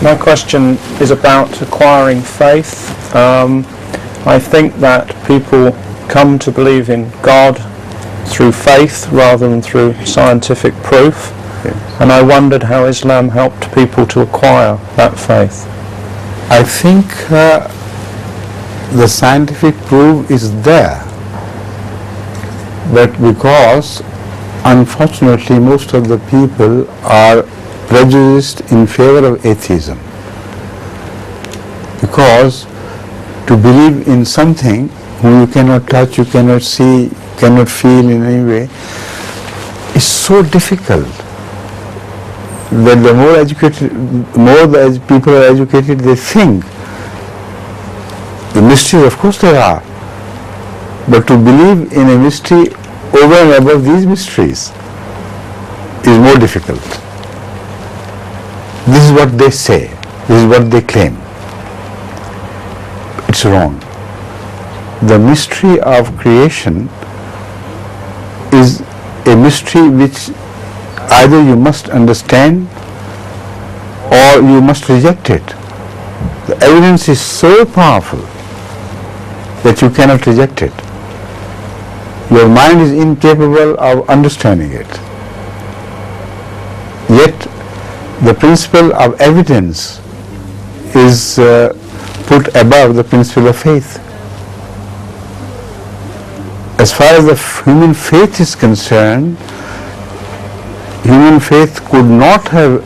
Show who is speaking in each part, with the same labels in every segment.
Speaker 1: My question is about acquiring faith. I think that people come to believe in God through faith rather than through scientific proof.
Speaker 2: Yes.
Speaker 1: And I wondered how Islam helped people to acquire that faith.
Speaker 2: I think the scientific proof is there, but because unfortunately most of the people are prejudiced in favor of atheism, because to believe in something whom you cannot touch, you cannot see, cannot feel in any way, is so difficult that the more the people are educated, they think the mysteries, of course there are, but to believe in a mystery over and above these mysteries is more difficult. This is what they say, this is what they claim. It's wrong. The mystery of creation is a mystery which either you must understand or you must reject it. The evidence is so powerful that you cannot reject it. Your mind is incapable of understanding it. Yet the principle of evidence is put above the principle of faith. As far as the human faith is concerned, human faith could not have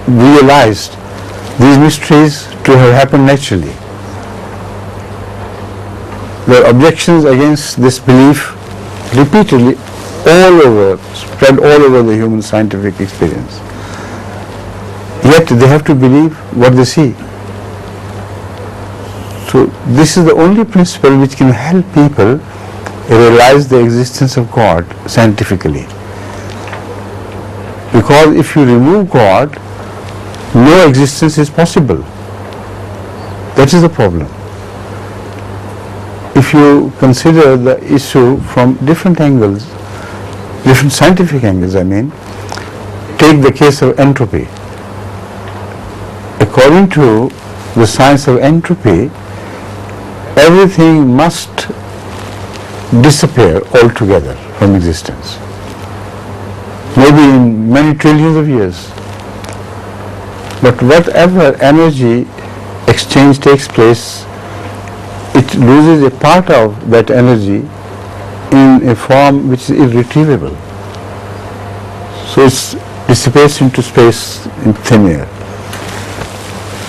Speaker 2: realized these mysteries to have happened naturally. There are objections against this belief repeatedly spread all over the human scientific experience. Yet they have to believe what they see. So this is the only principle which can help people realize the existence of God scientifically. Because if you remove God, no existence is possible. That is the problem. If you consider the issue from different angles, different scientific angles, take the case of entropy. According to the science of entropy, everything must disappear altogether from existence, maybe in many trillions of years. But whatever energy exchange takes place, it loses a part of that energy in a form which is irretrievable. So it dissipates into space in thin air.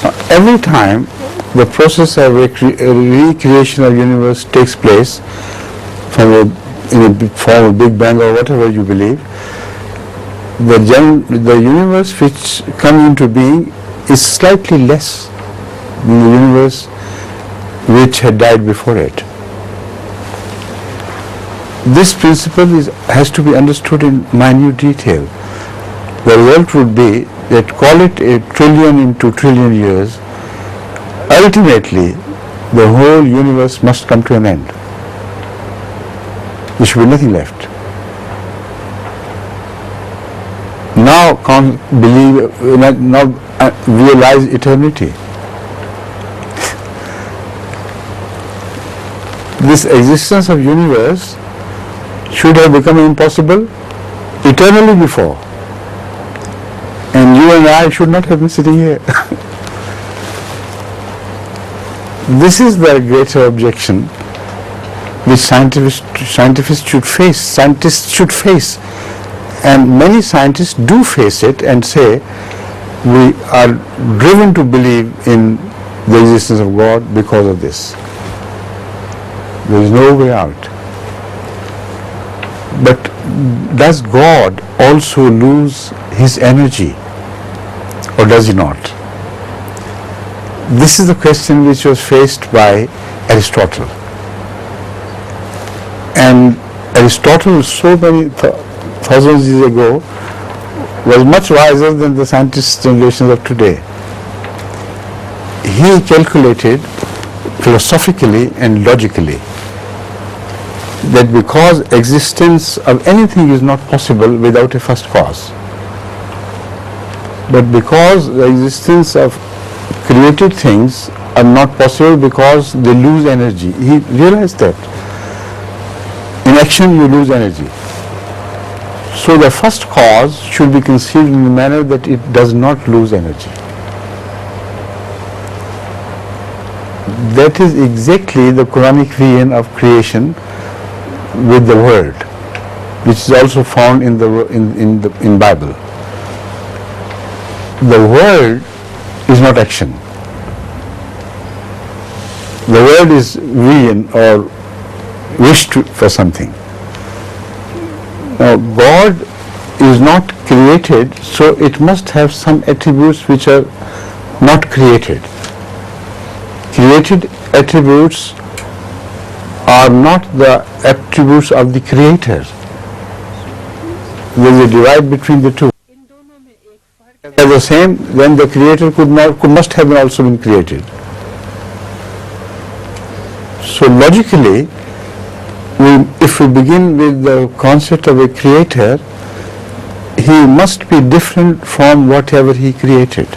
Speaker 2: Now, every time the process of recreation of universe takes place in a form of Big Bang or whatever you believe, the universe which comes into being is slightly less than the universe which had died before it. This principle has to be understood in minute detail. The result would be that, call it a trillion into trillion years, ultimately the whole universe must come to an end. There should be nothing left. Now realize eternity. This existence of universe should have become impossible eternally before. And you and I should not have been sitting here. This is the greater objection which scientists should face. And many scientists do face it and say, we are driven to believe in the existence of God because of this. There is no way out. But does God also lose his energy, or does he not? This is the question which was faced by Aristotle. And Aristotle, so many thousands of years ago, was much wiser than the scientist generations of today. He calculated philosophically and logically that because existence of anything is not possible without a first cause, But because the existence of created things are not possible because they lose energy. He realized that. In action you lose energy. So the first cause should be conceived in a manner that it does not lose energy. That is exactly the Quranic vision of creation with the world, which is also found in the Bible. The world is not action. The world is vision or wish for something. Now God is not created, so it must have some attributes which are not created. Created attributes are not the attributes of the Creator. There is a divide between the two. If they are the same, then the Creator must have also been created. So logically, if we begin with the concept of a Creator, He must be different from whatever He created.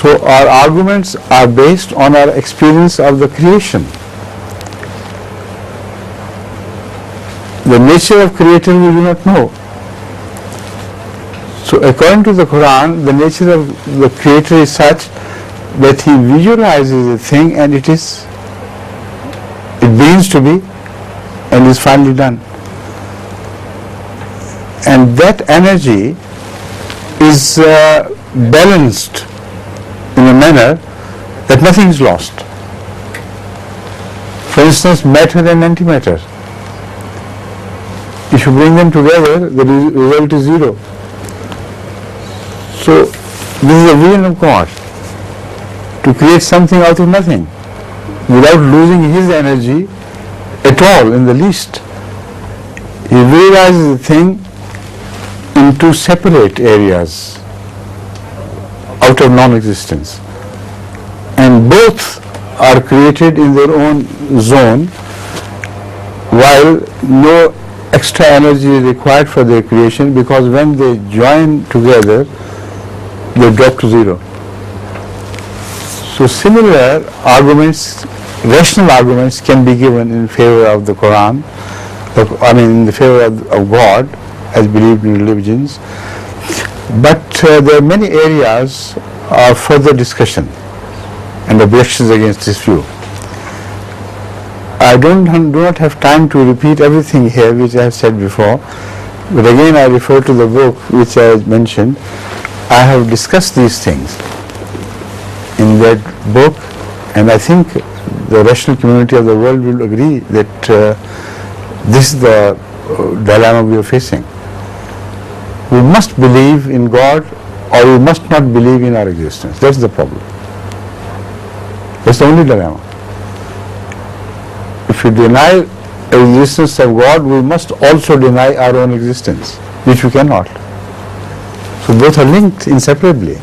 Speaker 2: So our arguments are based on our experience of the creation. The nature of Creator we do not know. So according to the Quran, the nature of the Creator is such that He visualizes a thing and it begins to be and is finally done. And that energy is balanced in a manner that nothing is lost. For instance, matter and antimatter. If you bring them together, the result is zero. So this is a vision of God, to create something out of nothing without losing His energy at all in the least. He realizes the thing in two separate areas out of non-existence, and both are created in their own zone, while no extra energy is required for their creation, because when they join together they drop to zero. So similar arguments, rational arguments, can be given in favor of the Quran, in the favor of God as believed in religions. But there are many areas of further discussion and objections against this view. I do not have time to repeat everything here which I have said before, but again I refer to the book which I mentioned. I have discussed these things in that book, and I think the rational community of the world will agree that this is the dilemma we are facing. We must believe in God or we must not believe in our existence. That's the problem. That's the only dilemma. If we deny the existence of God, we must also deny our own existence, which we cannot. So both are linked inseparably.